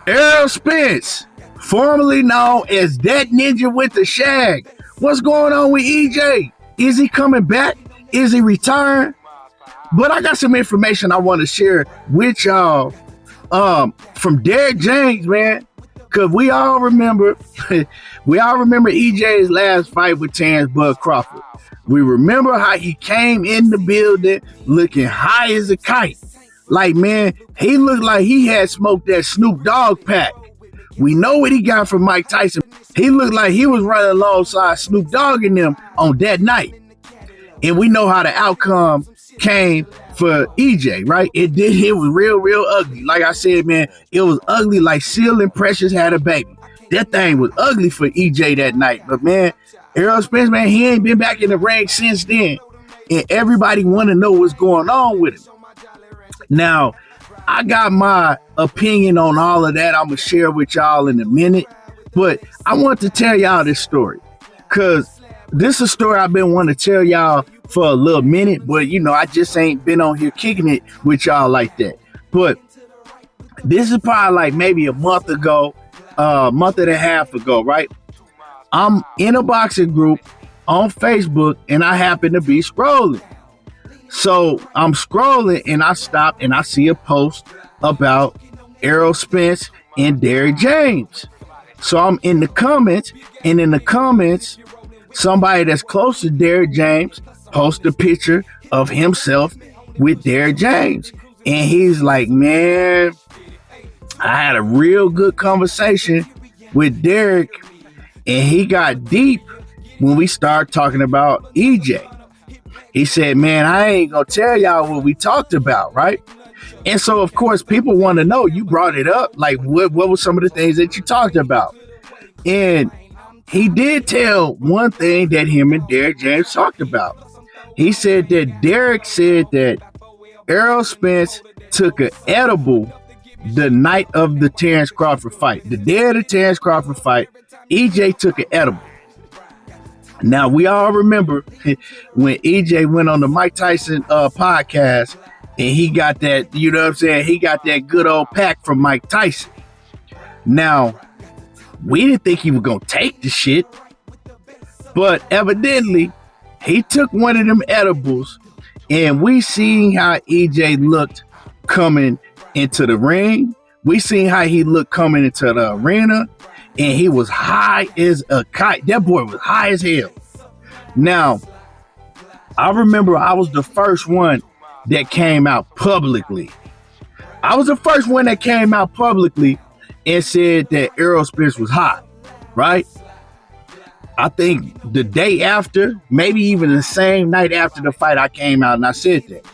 Errol Spence, formerly known as that ninja with the shag. What's going on with EJ? Is he coming back? Is he retiring? But I got some information I want to share with y'all from Derrick James, man. Cause we all remember EJ's last fight with Terrence Crawford. We remember how he came in the building looking high as a kite. Like, man, he looked like he had smoked that Snoop Dogg pack. We know what he got from Mike Tyson. He looked like he was running alongside Snoop Dogg and them on that night. And we know how the outcome came for EJ, right? It was real ugly. Like I said, man, it was ugly like Seal and Precious had a baby. That thing was ugly for EJ that night. But man, Errol Spence, man, he ain't been back in the ring since then. And everybody want to know what's going on with him. Now, I got my opinion on all of that. I'm going to share with y'all in a minute. But I want to tell y'all this story. Because this is a story I've been wanting to tell y'all for a little minute. But, you know, I just ain't been on here kicking it with y'all like that. But this is probably like maybe a month ago, a month and a half ago, right? I'm in a boxing group on Facebook, and I happen to be scrolling. So I'm scrolling, and I stop, and I see a post about Errol Spence and Derrick James. So I'm in the comments, and in the comments, somebody that's close to Derrick James posts a picture of himself with Derrick James. And he's like, man, I had a real good conversation with Derrick, and he got deep when we started talking about EJ. He said, man, I ain't going to tell y'all what we talked about, right? And so, of course, people want to know, you brought it up, like what were some of the things that you talked about? And he did tell one thing that him and Derrick James talked about. He said that Derrick said that Errol Spence took an edible the night of the Terrence Crawford fight. The day of the Terrence Crawford fight, EJ took an edible. Now, we all remember when EJ went on the Mike Tyson podcast and he got that, you know what I'm saying? He got that good old pack from Mike Tyson. Now, we didn't think he was going to take the shit, but evidently he took one of them edibles, and we seen how EJ looked coming into the ring. We seen how he looked coming into the arena. And he was high as a kite. That boy was high as hell. Now, I remember I was the first one that came out publicly. I was the first one that came out publicly and said that Errol Spence was hot, right? I think the day after, maybe even the same night after the fight, I came out and I said that.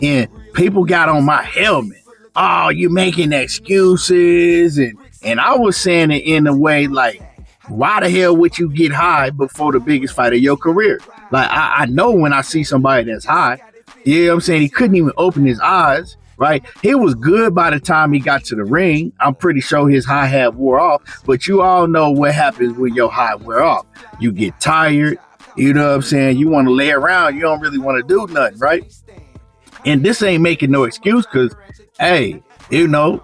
And people got on my helmet. Oh, you making excuses, and I was saying it in a way like, why the hell would you get high before the biggest fight of your career? Like, I know when I see somebody that's high, you know what I'm saying? He couldn't even open his eyes, right? He was good by the time he got to the ring. I'm pretty sure his high had wore off, but you all know what happens when your high wear off. You get tired, you know what I'm saying? You want to lay around. You don't really want to do nothing, right? And this ain't making no excuse because, hey, you know,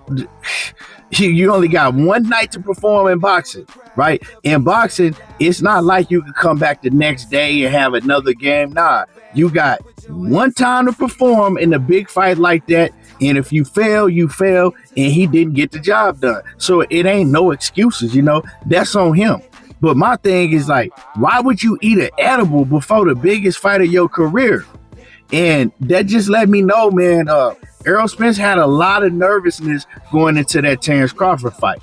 you only got one night to perform in boxing, right? In boxing, it's not like you can come back the next day and have another game. Nah, you got one time to perform in a big fight like that. And if you fail, you fail. And he didn't get the job done. So it ain't no excuses, you know, that's on him. But my thing is like, why would you eat an edible before the biggest fight of your career? And that just let me know, man, Errol Spence had a lot of nervousness going into that Terrence Crawford fight.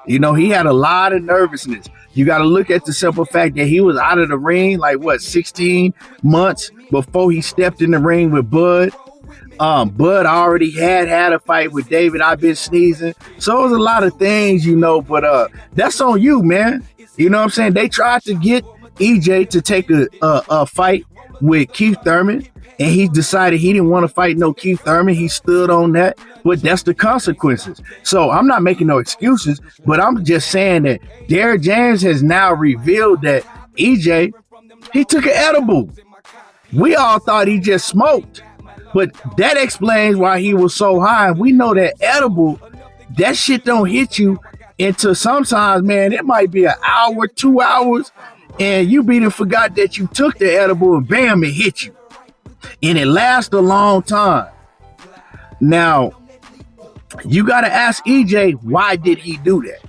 You know, he had a lot of nervousness. You got to look at the simple fact that he was out of the ring, 16 months before he stepped in the ring with Bud. Bud already had a fight with David. I've been sneezing. So it was a lot of things, you know, but that's on you, man. You know what I'm saying? They tried to get EJ to take a fight with Keith Thurman, and he decided he didn't want to fight no Keith Thurman. He stood on that, but that's the consequences. So I'm not making no excuses, but I'm just saying that Derrick James has now revealed that EJ, he took an edible. We all thought he just smoked, but that explains why he was so high. We know that edible that shit don't hit you until sometimes, man, it might be an hour, 2 hours, and you be forgot that you took the edible and bam, it hit you. And it lasts a long time. Now, you got to ask EJ, why did he do that?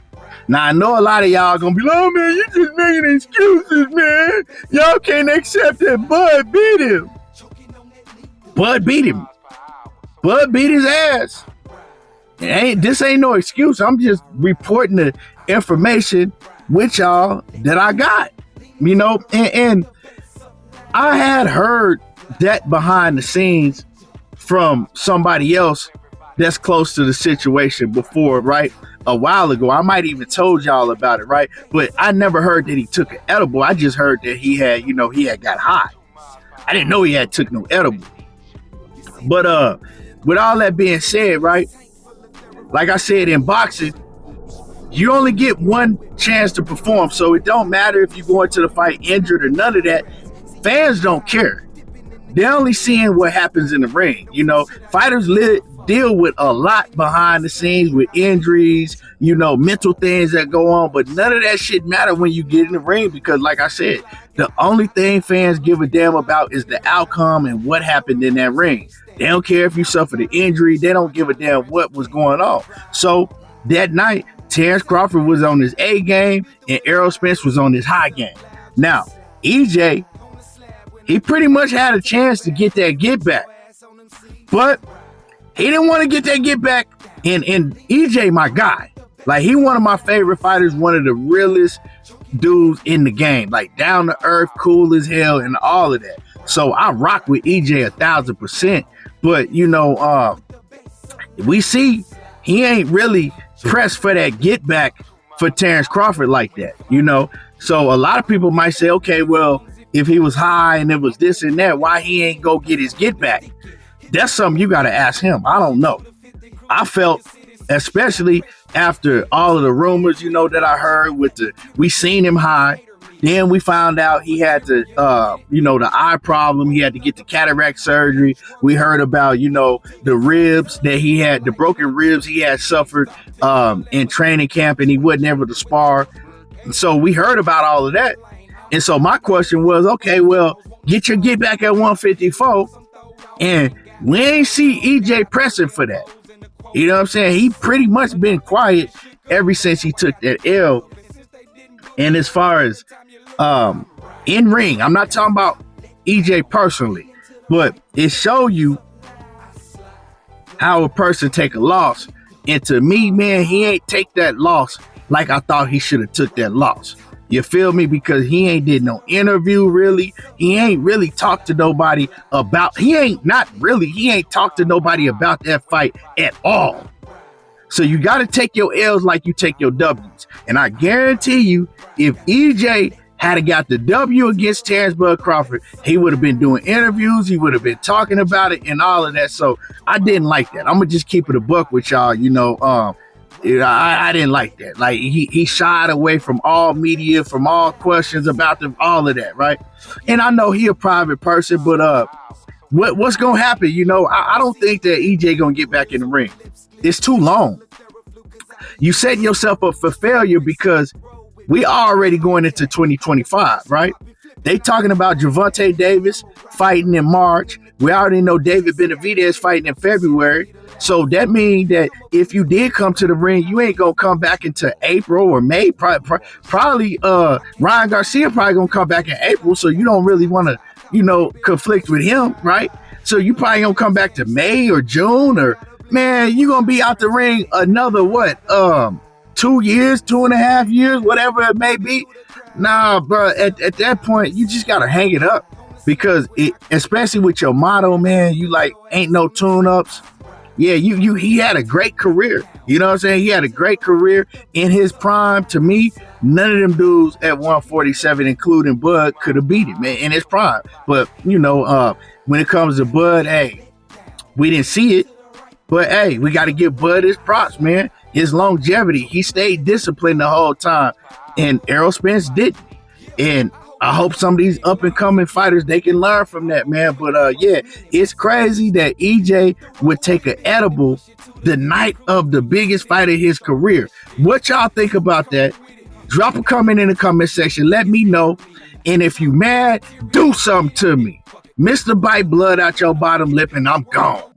Now, I know a lot of y'all going to be like, oh, man, you just making excuses, man. Y'all can't accept that Bud beat him. Bud beat him. Bud beat his ass. This ain't no excuse. I'm just reporting the information with y'all that I got. You know, and I had heard that behind the scenes from somebody else that's close to the situation before, right? A while ago. I might even told y'all about it, right? But I never heard that he took an edible. I just heard that he had got high. I didn't know he had took no edible. But with all that being said, right? Like I said, in boxing, you only get one chance to perform. So it don't matter if you go into the fight injured or none of that. Fans don't care. They're only seeing what happens in the ring. You know, fighters deal with a lot behind the scenes with injuries, you know, mental things that go on, but none of that shit matter when you get in the ring because, like I said, the only thing fans give a damn about is the outcome and what happened in that ring. They don't care if you suffered an injury. They don't give a damn what was going on. So that night, Terrence Crawford was on his A game and Errol Spence was on his high game. Now, EJ, he pretty much had a chance to get that get back, but he didn't want to get that get back. And EJ, my guy, like he one of my favorite fighters, one of the realest dudes in the game, like down to earth, cool as hell, and all of that. So I rock with EJ 1,000%. But you know, we see he ain't really pressed for that get back for Terrence Crawford like that, you know. So a lot of people might say, okay, well, if he was high and it was this and that, why he ain't go get his get back? That's something you got to ask him. I don't know. I felt, especially after all of the rumors, you know, that I heard we seen him high. Then we found out he had the eye problem. He had to get the cataract surgery. We heard about, you know, the ribs that he had, the broken ribs he had suffered in training camp, and he wasn't able to spar. So we heard about all of that. And so my question was, okay, well, get your get back at 154. And we ain't see EJ pressing for that. You know what I'm saying? He pretty much been quiet ever since he took that L. And as far as in ring, I'm not talking about EJ personally, but it show you how a person take a loss. And to me, man, he ain't take that loss like I thought he should have took that loss. You feel me? Because he ain't did no interview really. He ain't really talked to nobody about, he ain't talked to nobody about that fight at all. So you got to take your L's like you take your W's. And I guarantee you, if EJ had got the W against Terrence Bud Crawford, he would have been doing interviews. He would have been talking about it and all of that. So I didn't like that. I'm going to just keep it a buck with y'all. You know, I didn't like that. Like he shied away from all media, from all questions about them, all of that, right? And I know he a private person, but what's gonna happen? You know, I don't think that EJ gonna get back in the ring. It's too long. You setting yourself up for failure because we already going into 2025, right? They talking about Gervonta Davis fighting in March. We already know David Benavidez fighting in February. So that means that if you did come to the ring, you ain't gonna come back into April or May. Probably Ryan Garcia probably gonna come back in April. So you don't really want to, you know, conflict with him, right? So you probably gonna come back to May or June, or man, you gonna be out the ring another 2 years, 2.5 years, whatever it may be. Nah, bro, at that point, you just gotta hang it up, because especially with your motto, man, you like ain't no tune-ups. Yeah, he had a great career. You know what I'm saying? He had a great career in his prime. To me, none of them dudes at 147, including Bud, could have beat him in his prime. But, you know, when it comes to Bud, hey, we didn't see it. But, hey, we got to give Bud his props, man. His longevity. He stayed disciplined the whole time. And Errol Spence didn't. And I hope some of these up and coming fighters they can learn from that, man. But yeah, it's crazy that EJ would take an edible the night of the biggest fight of his career. What y'all think about that? Drop a comment in the comment section. Let me know. And if you mad, do something to me. Mr. Bite blood out your bottom lip and I'm gone.